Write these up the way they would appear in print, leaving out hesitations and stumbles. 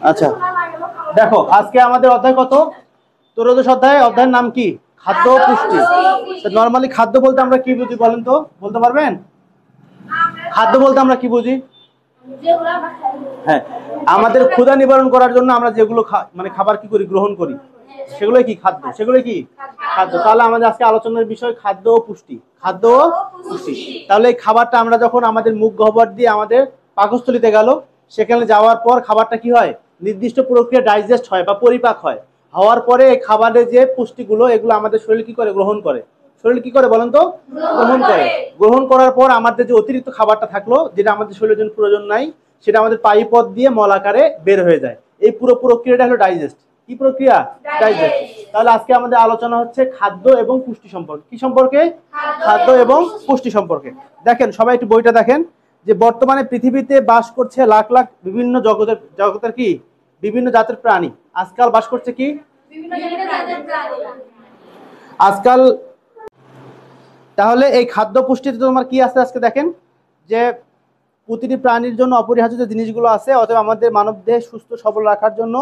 আচ্ছা দেখো আজকে আমাদের অধ্যায় কত? ত্রয়োদশ অধ্যায়। অধ্যায়ের নাম কি? খাদ্য ও পুষ্টি। নরমালি খাদ্য বলতে আমরা কি বুঝি বলেন তো, বলতে পারবেন? খাদ্য বলতে আমরা কি বুঝি? হ্যাঁ, আমাদের ক্ষুধা নিবারণ করার জন্য আমরা যেগুলো মানে খাবার কি করি, গ্রহণ করি, সেগুলোই কি খাদ্য, সেগুলোই কি খাদ্য। তাহলে আমাদের আজকে আলোচনার বিষয় খাদ্য ও পুষ্টি। খাদ্য ও পুষ্টি। তাহলে এই খাবারটা আমরা যখন আমাদের মুখ গহ্বর দিয়ে আমাদের পাকস্থলিতে গেল, সেখানে যাওয়ার পর খাবারটা কি হয়, নির্দিষ্ট প্রক্রিয়া ডাইজেস্ট হয় বা পরিপাক হয়। হওয়ার পরে এই খাবারের যে পুষ্টিগুলো, এগুলো আমাদের শরীর কি করে, গ্রহণ করে। শরীর কি করে বলেন তো? গ্রহণ করে। গ্রহণ করার পর আমাদের যে অতিরিক্ত খাবারটা থাকলো, যেটা আমাদের শরীরের জন্য প্রয়োজন নাই, সেটা আমাদের পায়ুপথ দিয়ে মল আকারে বের হয়ে যায়। এই পুরো প্রক্রিয়াটা হলো ডাইজেস্ট। কি প্রক্রিয়া? ডাইজেস্ট। তাহলে আজকে আমাদের আলোচনা হচ্ছে খাদ্য এবং পুষ্টি সম্পর্কে। কি সম্পর্কে? খাদ্য এবং পুষ্টি সম্পর্কে। দেখেন সবাই একটু বইটা দেখেন, যে বর্তমানে পৃথিবীতে বাস করছে লাখ লাখ বিভিন্ন জগতের কি বিভিন্ন জাতের প্রাণী। আজকাল বাস করছে কি আজকাল। তাহলে এই খাদ্য পুষ্টিতে তোমার কি আছে আজকে দেখেন, যে প্রতিটি প্রাণীর জন্য অপরিহার্য যে জিনিসগুলো আছে, অথবা আমাদের মানব দেহ সুস্থ সবল রাখার জন্য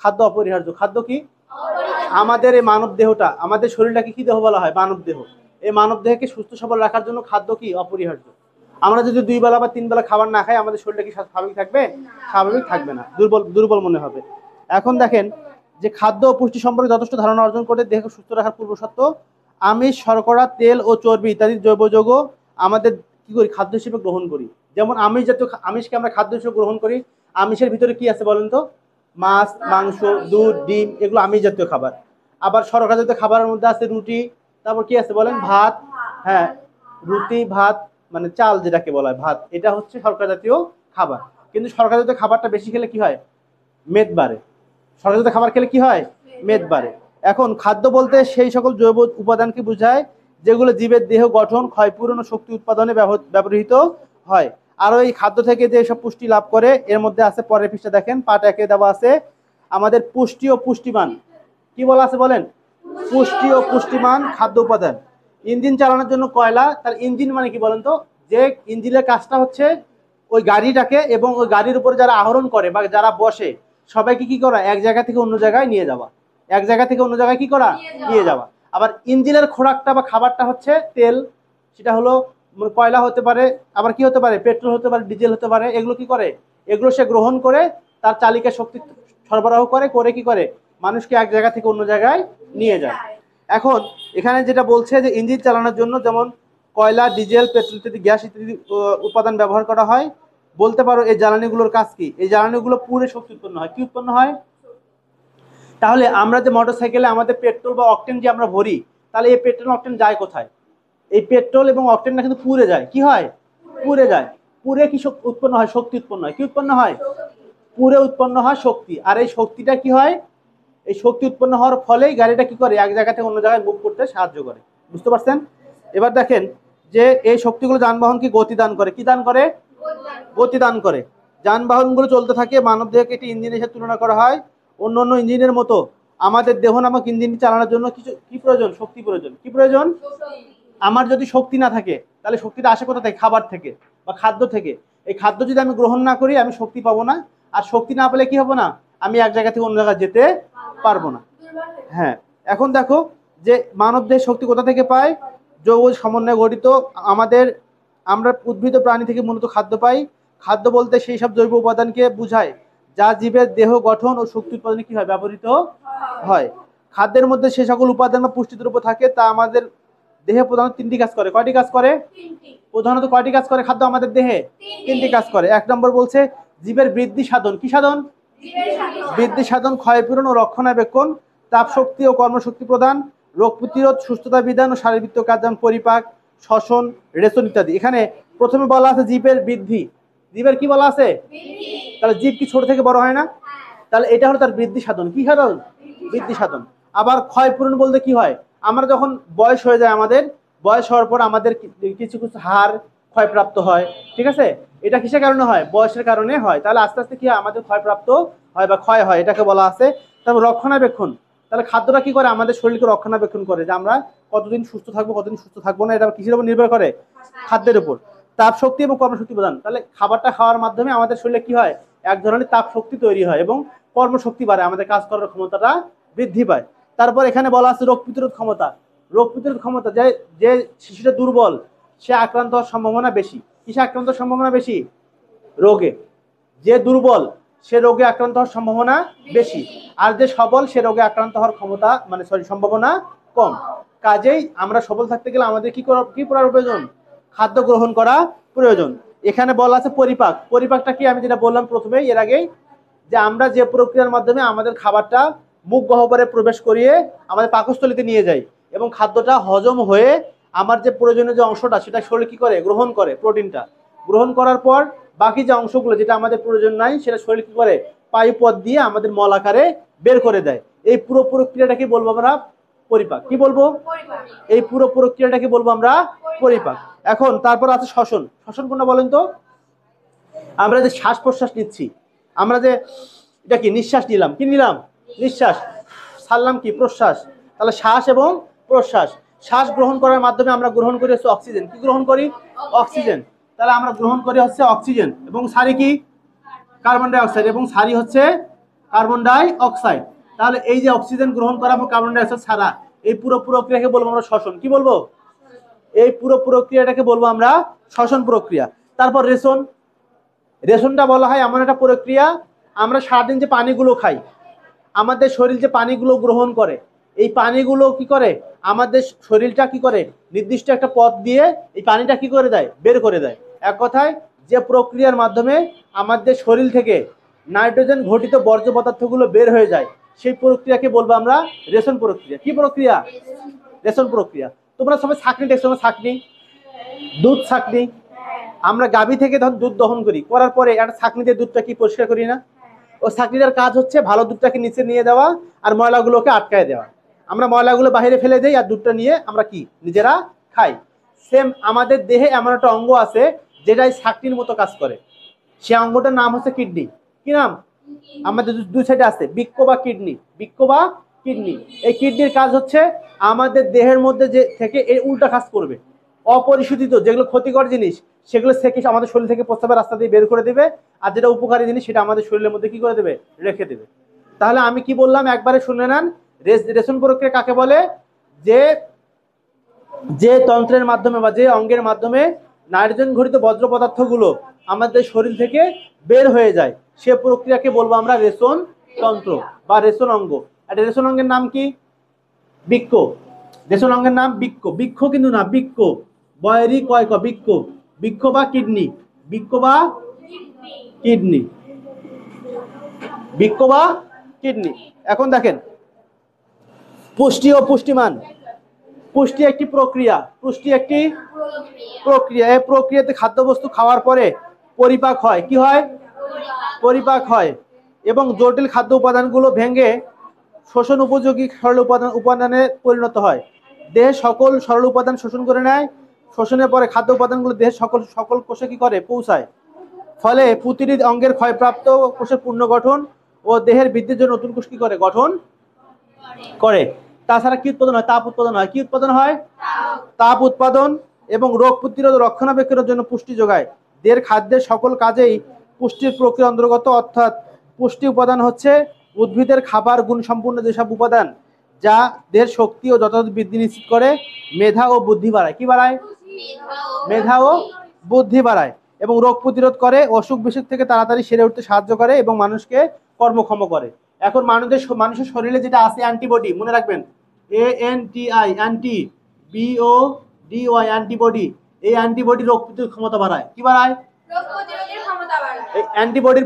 খাদ্য অপরিহার্য। খাদ্য কি? আমাদের এই মানব দেহটা, আমাদের শরীরটাকে কি দেহ বলা হয়? মানব দেহ। এই মানব দেহকে সুস্থ সবল রাখার জন্য খাদ্য কি? অপরিহার্য। আমরা যদি 2 বেলা বা 3 বেলা খাবার না খাই, আমাদের শরীরটা কি স্বাভাবিক থাকবে? স্বাভাবিক থাকবে না, দুর্বল দুর্বল মনে হবে। এখন দেখেন যে খাদ্য ও পুষ্টি সম্পর্কে যথেষ্ট ধারণা অর্জন করে দেহকে সুস্থ রাখার পূর্বশর্ত আমিষ, শর্করা, তেল ও চর্বি ইত্যাদি জৈব যৌগ আমাদের কি করি, খাদ্য হিসেবে গ্রহণ করি। যেমন আমিষকে আমরা খাদ্য হিসেবে গ্রহণ করি। আমিষের ভিতরে কি আছে বলেন তো? মাছ, মাংস, দুধ, ডিম, এগুলো আমিষ জাতীয় খাবার। আবার শর্করা জাতীয় খাবারের মধ্যে আছে রুটি, তারপর কি আছে বলেন? ভাত। হ্যাঁ, রুটি ভাত মানে চাল যেটাকে বলা হয় ভাত, এটা হচ্ছে শর্করা জাতীয় খাবার। কিন্তু শর্করা জাতীয় খাবারটা বেশি খেলে কি হয়? মেদ বাড়ে। শর্করা জাতীয় খাবার খেলে কি হয়? মেদ বাড়ে। এখন খাদ্য বলতে সেই সকল জৈব উপাদানকে বোঝায় যেগুলো জীবের দেহ গঠন, ক্ষয়পূরণ ও শক্তি উৎপাদনে ব্যবহৃত হয়। আর এই খাদ্য থেকে যে সব পুষ্টি লাভ করে, এর মধ্যে আছে, পরের পৃষ্ঠা দেখেন, পাঠ 1 এ দেওয়া আছে আমাদের পুষ্টি ও পুষ্টিমান। কি বলা আছে বলেন? পুষ্টি ও পুষ্টিমান খাদ্য উপাদান। ইঞ্জিন চালানোর জন্য কয়লা, তার ইঞ্জিন মানে কি বলেন তো? যে ইঞ্জিনের কাজটা হচ্ছে ওই গাড়িটাকে এবং ওই গাড়ির উপরে যারা আহরণ করে বা যারা বসে, সবাইকে কি করা? এক জায়গা থেকে অন্য জায়গায় নিয়ে যাওয়া। এক জায়গা থেকে অন্য জায়গায় কি করা? নিয়ে যাওয়া। আবার ইঞ্জিনের খোরাকটা বা খাবারটা হচ্ছে তেল। সেটা হলো কয়লা হতে পারে, আবার কি হতে পারে? পেট্রোল হতে পারে, ডিজেল হতে পারে। এগুলো কি করে? এগুলো সে গ্রহণ করে তার চালিকা শক্তি সরবরাহ করে কি করে? মানুষকে এক জায়গা থেকে অন্য জায়গায় নিয়ে যায়। এখন এখানে যেটা বলছে যে ইঞ্জিন চালানোর জন্য যেমন কয়লা, ডিজেল, পেট্রোল ইত্যাদি গ্যাস ইত্যাদি উপাদান ব্যবহার করা হয়। বলতে পারো এই জ্বালানিগুলোর কাজ কি? এই জ্বালানিগুলো পুড়ে শক্তি উৎপন্ন হয়। কি উৎপন্ন হয়? তাহলে আমরা যে মোটরসাইকেলে আমাদের পেট্রোল বা অকটেন যে আমরা ভরি, তাহলে এই পেট্রোল অকটেন যায় কোথায়? এই পেট্রোল এবং অকটেনটা কিন্তু পুড়ে যায়। কি হয়? পুড়ে যায়। পুড়ে কি উৎপন্ন হয়? শক্তি উৎপন্ন হয়। কি উৎপন্ন হয়? পুড়ে উৎপন্ন হয় শক্তি। আর এই শক্তিটা কি হয়? এই শক্তি উৎপন্ন হওয়ার ফলেই গাড়িটা কি করে? এক জায়গা থেকে অন্য জায়গায় মুভ করতে সাহায্য করে। বুঝতে পারছেন? এবার দেখেন যে এই শক্তিগুলো যানবাহনকে গতি দান করে। কি দান করে? গতি দান করে। যানবাহনগুলো চলতে থাকে, মানব দেহকে একটি ইঞ্জিনের সাথে তুলনা করা হয়। অন্য অন্য ইঞ্জিনের মতো আমাদের দেহ নামক ইঞ্জিনটি চালানোর জন্য কিছু কি প্রয়োজন? শক্তি প্রয়োজন। কি প্রয়োজন? আমার যদি শক্তি না থাকে, তাহলে শক্তিটা আসে কোথা থেকে? খাবার থেকে বা খাদ্য থেকে। এই খাদ্য যদি আমি গ্রহণ না করি, আমি শক্তি পাবো না। আর শক্তি না পেলে কি হবে না? আমি এক জায়গা থেকে অন্য জায়গায় যেতে পারবো না। হ্যাঁ, এখন দেখো যে মানব দেহের শক্তি কোথা থেকে পায়? যৌগ সমন্বয়ে গঠিত। আমরা উদ্ভিদ প্রাণী থেকে মূলত খাদ্য পাই। খাদ্য বলতে সেই সব জৈব উপাদানকে বোঝায় যা জীবের দেহ গঠন ও শক্তি উৎপাদনে কি হয়? ব্যবহৃত হয়। খাদ্যের মধ্যে সে সকল উপাদান বা পুষ্টি দ্রব্য থাকে, তা আমাদের দেহে প্রধানত 3টি কাজ করে। কয়টি কাজ করে? প্রধানত কয়টি কাজ করে খাদ্য আমাদের দেহে? 3টি কাজ করে। 1 নম্বর বলছে জীবের বৃদ্ধি সাধন। কি সাধন? বৃদ্ধি সাধন, ক্ষয়পূরণ ও রক্ষণাবেক্ষণ, তাপ শক্তি ও কর্মশক্তি প্রদান, রোগ প্রতিরোধ, সুস্থতা বিধান ও শারীরিক কাজ যেমন পরিপাক, শ্বসন, রেচন ইত্যাদি। এখানে প্রথমে বলা আছে জীবের বৃদ্ধি। জীবের কি বলা আছে? তাহলে জীব কি ছোট থেকে বড় হয় না? তাহলে এটা হলো তার বৃদ্ধি সাধন। কি সাধন? বৃদ্ধি সাধন। আবার ক্ষয়পূরণ বলতে কি হয়? আমরা যখন বয়স হয়ে যায়, আমাদের বয়স হওয়ার পর আমাদের কিছু কিছু হাড় ক্ষয়প্রাপ্ত হয়। ঠিক আছে? এটা কিসের কারণে হয়? বয়সের কারণে হয়। তাহলে আস্তে আস্তে কি হয়? আমাদের ক্ষয়প্রাপ্ত হয় বা ক্ষয় হয়, এটাকে বলা আছে। তারপর রক্ষণাবেক্ষণ। তাহলে খাদ্যটা কি করে? আমাদের শরীরকে রক্ষণাবেক্ষণ করে, যে আমরা কতদিন সুস্থ থাকবো, কতদিন সুস্থ থাকবো না, এটা কিসের উপর নির্ভর করে? খাদ্যের উপর। তাপ শক্তি এবং কর্মশক্তি প্রদান। তাহলে খাবারটা খাওয়ার মাধ্যমে আমাদের শরীরে কি হয়? এক ধরনের তাপ শক্তি তৈরি হয় এবং কর্মশক্তি বাড়ে, আমাদের কাজ করার ক্ষমতাটা বৃদ্ধি পায়। তারপর এখানে বলা আছে রোগ প্রতিরোধ ক্ষমতা। রোগ প্রতিরোধ ক্ষমতা, যে যে শিশুটা দুর্বল সে আক্রান্ত হওয়ার সম্ভাবনা বেশি। কিসে আক্রান্ত হওয়ার সম্ভাবনা বেশি? রোগে। যে দুর্বল সে রোগে আক্রান্ত হওয়ার সম্ভাবনা বেশি, আর যে সবল সে রোগে আক্রান্ত হওয়ার ক্ষমতা সম্ভাবনা কম। কাজেই আমরা সবল থাকতে গেলে আমাদের কি করার প্রয়োজন? খাদ্য গ্রহণ করা প্রয়োজন। এখানে বলা আছে পরিপাক। পরিপাকটা কি? আমি যেটা বললাম প্রথমে এর আগেই, যে আমরা যে প্রক্রিয়ার মাধ্যমে আমাদের খাবারটা মুখ গহ্বরে প্রবেশ করিয়ে আমাদের পাকস্থলীতে নিয়ে যাই এবং খাদ্যটা হজম হয়ে আমার যে প্রয়োজনীয় যে অংশটা সেটা শরীর কি করে? গ্রহণ করে। প্রোটিনটা গ্রহণ করার পর বাকি যে অংশগুলো যেটা আমাদের প্রয়োজন নাই সেটা শরীর কি করে? পায়ুপথ দিয়ে আমাদের মল আকারে বের করে দেয়। এই পুরো প্রক্রিয়াটাকে বলবো আমরা পরিপাক। কি বলবো? এই পুরো প্রক্রিয়াটাকে বলবো আমরা পরিপাক। এখন তারপর আছে শ্বসন। শ্বসন কোনটা বলেন তো? আমরা যে শ্বাস প্রশ্বাস নিচ্ছি, আমরা যে এটা কি নিঃশ্বাস নিলাম, কি নিলাম? নিঃশ্বাস। ছাড়লাম কি? প্রশ্বাস। তাহলে শ্বাস এবং প্রশ্বাস। শ্বাস গ্রহণ করার মাধ্যমে আমরা গ্রহণ করি হচ্ছে অক্সিজেন। কি গ্রহণ করি? অক্সিজেন। তাহলে আমরা গ্রহণ করি হচ্ছে অক্সিজেন, এবং সারি কি? কার্বন ডাই অক্সাইড, এবং সারি হচ্ছে কার্বন ডাই অক্সাইড। তাহলে এই যে অক্সিজেন গ্রহণ করা এবং কার্বন ডাই অক্সাইড ছাড়া এই পুরো প্রক্রিয়াকে বলবো আমরা শ্বসন। কি বলবো? এই পুরো প্রক্রিয়াটাকে বলবো আমরা শ্বসন প্রক্রিয়া। তারপর রেশন। রেশনটা বলা হয় এমন একটা প্রক্রিয়া, আমরা সারাদিন যে পানিগুলো খাই, আমাদের শরীর যে পানিগুলো গ্রহণ করে, এই পানিগুলো কি করে? আমাদের শরীরটা কি করে? নির্দিষ্ট একটা পথ দিয়ে এই পানিটা কি করে দেয়? বের করে দেয়। এক কথায় যে প্রক্রিয়ার মাধ্যমে আমাদের শরীর থেকে নাইট্রোজেন ঘটিত বর্জ্য পদার্থগুলো বের হয়ে যায়, সেই প্রক্রিয়াকে বলবো আমরা রেশন প্রক্রিয়া। কি প্রক্রিয়া? রেশন প্রক্রিয়া। তোমরা সবাই ছাঁকনি দেখছো না? ছাঁকনি, দুধ ছাঁকনি। আমরা গাভী থেকে ধর দুধ দহন করি, করার পরে একটা ছাঁকনি দিয়ে দুধটা কি পরিষ্কার করি না? ও ছাঁকনিটার কাজ হচ্ছে ভালো দুধটাকে নিচে নিয়ে দেওয়া আর ময়লাগুলোকে আটকায় দেওয়া। আমরা ময়লাগুলো বাইরে ফেলে দেই আর দুধটা নিয়ে আমরা কি নিজেরা খাই। সেম আমাদের দেহে এমন একটা অঙ্গ আছে যেটা এই ছাঁকনির মতো কাজ করে। সে অঙ্গটার নাম হচ্ছে কিডনি। কি নাম? আমাদের দুই সাইডে আছে, বৃক্ক বা কিডনি। বৃক্ক বা কিডনি। এই কিডনির কাজ হচ্ছে আমাদের দেহের মধ্যে যে থেকে এই উল্টা কাজ করবে। অপরিশোধিত যেগুলো ক্ষতিকর জিনিস সেগুলো থেকে আমাদের শরীর থেকে প্রস্রাবের রাস্তা দিয়ে বের করে দেবে, আর যেটা উপকারী জিনিস সেটা আমাদের শরীরের মধ্যে কি করে দেবে? রেখে দেবে। তাহলে আমি কি বললাম একবারে শুনে নেন। রেশন প্রক্রিয়া কাকে বলে? যে যে তন্ত্রের মাধ্যমে বা যে অঙ্গের মাধ্যমে নাইট্রোজেন ঘটিত বজ্র পদার্থগুলো আমাদের শরীর থেকে বের হয়ে যায়, সে প্রক্রিয়াকে বলবো আমরা রেশন তন্ত্র বা রেশন অঙ্গ। আর রেশন অঙ্গের নাম কি? বৃক্ক। রেশন অঙ্গের নাম বৃক্ক। বৃক্ষ কিন্তু না, বৃক্ক। বয়েরি কয় ক, বৃক্ক। বৃক্ষ বা কিডনি। বৃক্ক বা কিডনি। বৃক্ক বা কিডনি। এখন দেখেন পুষ্টি ও পুষ্টিমান। পুষ্টি একটি প্রক্রিয়া। পুষ্টি একটি প্রক্রিয়া। এই প্রক্রিয়াতে খাদ্যবস্তু খাওয়ার পরে পরিপাক হয়। কি হয়? পরিপাক হয় এবং জটিল খাদ্য উপাদানগুলো ভেঙে শোষণ উপযোগী সরল উপাদানে পরিণত হয়। দেহে সকল সরল উপাদান শোষণ করে নেয়। শোষণের পরে খাদ্য উপাদানগুলো দেহের সকল কোষে কি করে? পৌঁছায়। ফলে প্রতিটি অঙ্গের ক্ষয়প্রাপ্ত কোষের পুনর্গঠন ও দেহের বৃদ্ধির জন্য নতুন কোষ কি করে? গঠন করে। তাছাড়া কি উৎপাদন হয়? তাপ উৎপাদন হয়। কি উৎপাদন হয়? তাপ উৎপাদন এবং রোগ প্রতিরোধ রক্ষণাবেক্ষণের জন্য পুষ্টি যোগায়। দেহের খাদ্যের সকল কাজেই পুষ্টির প্রক্রিয়া অন্তর্গত, অর্থাৎ পুষ্টি উপাদান হচ্ছে উদ্ভিদের খাবার গুণ সম্পূর্ণ যেসব উপাদান যা দেহের শক্তি ও যথাযথ বৃদ্ধি নিশ্চিত করে, মেধা ও বুদ্ধি বাড়ায়। কি বাড়ায়? মেধা ও বুদ্ধি বাড়ায় এবং রোগ প্রতিরোধ করে, অসুখ বিসুখ থেকে তাড়াতাড়ি সেরে উঠতে সাহায্য করে এবং মানুষকে কর্মক্ষম করে। এখন মানুষের শরীরে যেটা আছে অ্যান্টিবডি, মনে রাখবেন, ANTI, অ্যান্টি, BODY, অ্যান্টিবডি। এই অ্যান্টিবডি রোগ প্রতিরোধ ক্ষমতা বাড়ায়। কি বাড়ায়? এই অ্যান্টিবডির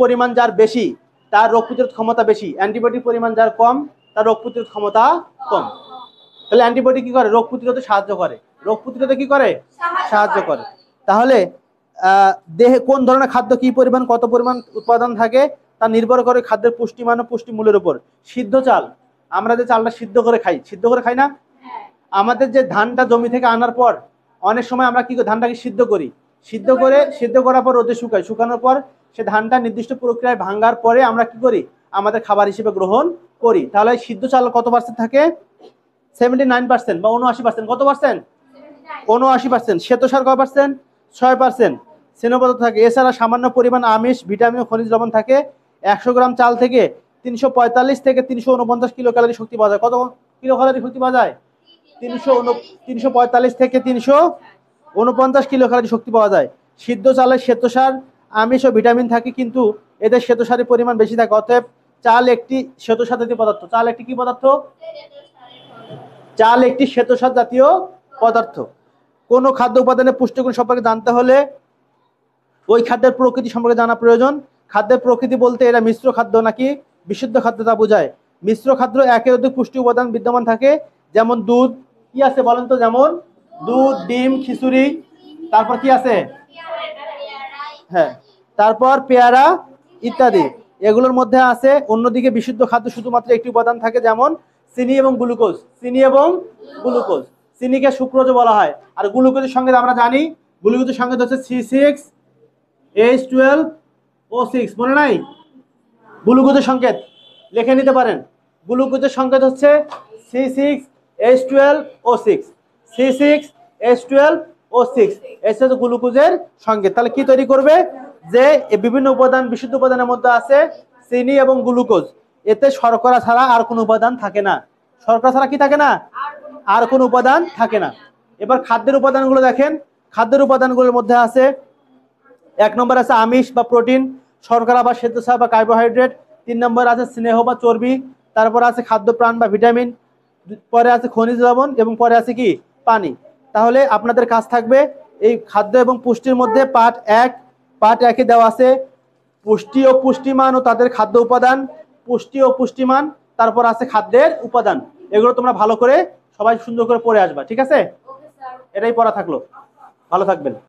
পরিমাণ যার বেশি তার রোগ প্রতিরোধ ক্ষমতা বেশি, অ্যান্টিবডির পরিমাণ যার কম তার রোগ প্রতিরোধ ক্ষমতা কম। তাহলে অ্যান্টিবডি কি করে? রোগ প্রতিরোধে সাহায্য করে। রোগ প্রতিরোধে কি করে? সাহায্য করে। তাহলে দেহে কোন ধরনের খাদ্য কি পরিমাণ কত পরিমাণ উৎপাদন থাকে তা নির্ভর করে খাদ্যের পুষ্টিমান ও পুষ্টিমূল্যের উপর। সিদ্ধ চাল, আমরা যে চালটা সিদ্ধ করে খাই না? আমাদের যে ধানটা জমি থেকে আনার পর অনেক সময় আমরা কি করি? ধানটাকে সিদ্ধ করার পর রোদে শুকানোর পর সে ধানটা নির্দিষ্ট প্রক্রিয়ায় ভাঙার পরে আমরা কি করি? আমাদের খাবার হিসেবে গ্রহণ করি। তাহলে সিদ্ধ চাল কত পার্সেন্ট থাকে? 79% বা 79%। কত পার্সেন্ট? 79%। শ্বেতসার কয় পার্সেন্ট? 6%। স্নেহ পদার্থ থাকে। এছাড়া সামান্য পরিমাণ আমিষ, ভিটামিন ও খনিজ লবণ থাকে। 100 গ্রাম চাল থেকে 345 থেকে 349 কিলো ক্যালোরি শক্তি পাওয়া যায়। কত কিলো ক্যালোরি শক্তি পাওয়া যায়? 345 থেকে 349 কিলো ক্যালোরি শক্তি পাওয়া যায়। সিদ্ধ চালের শ্বেতসার, আমিষ ও ভিটামিন থাকে, কিন্তু এদের শ্বেতসারের পরিমাণ বেশি থাকে। অতএব চাল একটি শ্বেতসার জাতীয় পদার্থ। চাল একটি কি পদার্থ? চাল একটি শ্বেতসার জাতীয় পদার্থ। কোনো খাদ্য উপাদানের পুষ্টিগুণ সম্পর্কে জানতে হলে ওই খাদ্যের প্রকৃতি সম্পর্কে জানা প্রয়োজন। খাদ্যের প্রকৃতি বলতে এরা মিশ্র খাদ্য নাকি বিশুদ্ধ খাদ্য তা বোঝায়। মিশ্র খাদ্য একের অধিক পুষ্টি উপাদান বিদ্যমান থাকে, যেমন দুধ, কি আছে বলেন তো, যেমন দুধ, ডিম, খিচুড়ি, তারপর কি আছে, হ্যাঁ, তারপর পেয়ারা ইত্যাদি, এগুলোর মধ্যে আছে। অন্যদিকে বিশুদ্ধ খাদ্য শুধুমাত্র একটি উপাদান থাকে, যেমন চিনি এবং গ্লুকোজ। চিনি এবং গ্লুকোজ, চিনিকে সুক্রোজ বলা হয়। আর গ্লুকোজের সঙ্গে আমরা জানি, গ্লুকোজের সঙ্গে হচ্ছে C6H12O6, মনে নাই? গ্লুকোজের সংকেত লিখে নিতে পারেন। গ্লুকোজের সংকেত হচ্ছে C6H12O6, C6H12O6, এটা হচ্ছে গ্লুকোজের সংকেত। তাহলে কি তৈরি করবে? যে বিভিন্ন উপাদান বিশুদ্ধ উপাদানের মধ্যে আছে চিনি এবং গ্লুকোজ, এতে শর্করা ছাড়া আর কোনো উপাদান থাকে না। শর্করা ছাড়া কি থাকে না? আর কোনো উপাদান থাকে না। এবার খাদ্যের উপাদানগুলো দেখেন। খাদ্যের উপাদানগুলোর মধ্যে আছে, 1 নম্বর আছে আমিষ বা প্রোটিন, শর্করা বা শ্বেতসার বা কার্বোহাইড্রেট। 3 নম্বর আছে স্নেহ বা চর্বি। তারপর আছে খাদ্য প্রাণ বা ভিটামিন। পরে আছে খনিজ লবণ এবং পরে আছে কি? পানি। তাহলে আপনাদের কাজ থাকবে এই খাদ্য এবং পুষ্টির মধ্যে পার্ট 1 দেওয়া আছে পুষ্টি ও পুষ্টিমান ও তাদের খাদ্য উপাদান। পুষ্টি ও পুষ্টিমান, তারপর আছে খাদ্যের উপাদান। এগুলো তোমরা ভালো করে সবাই সুন্দর করে পড়ে আসবা, ঠিক আছে? এটাই পড়া থাকলো। ভালো থাকবেন।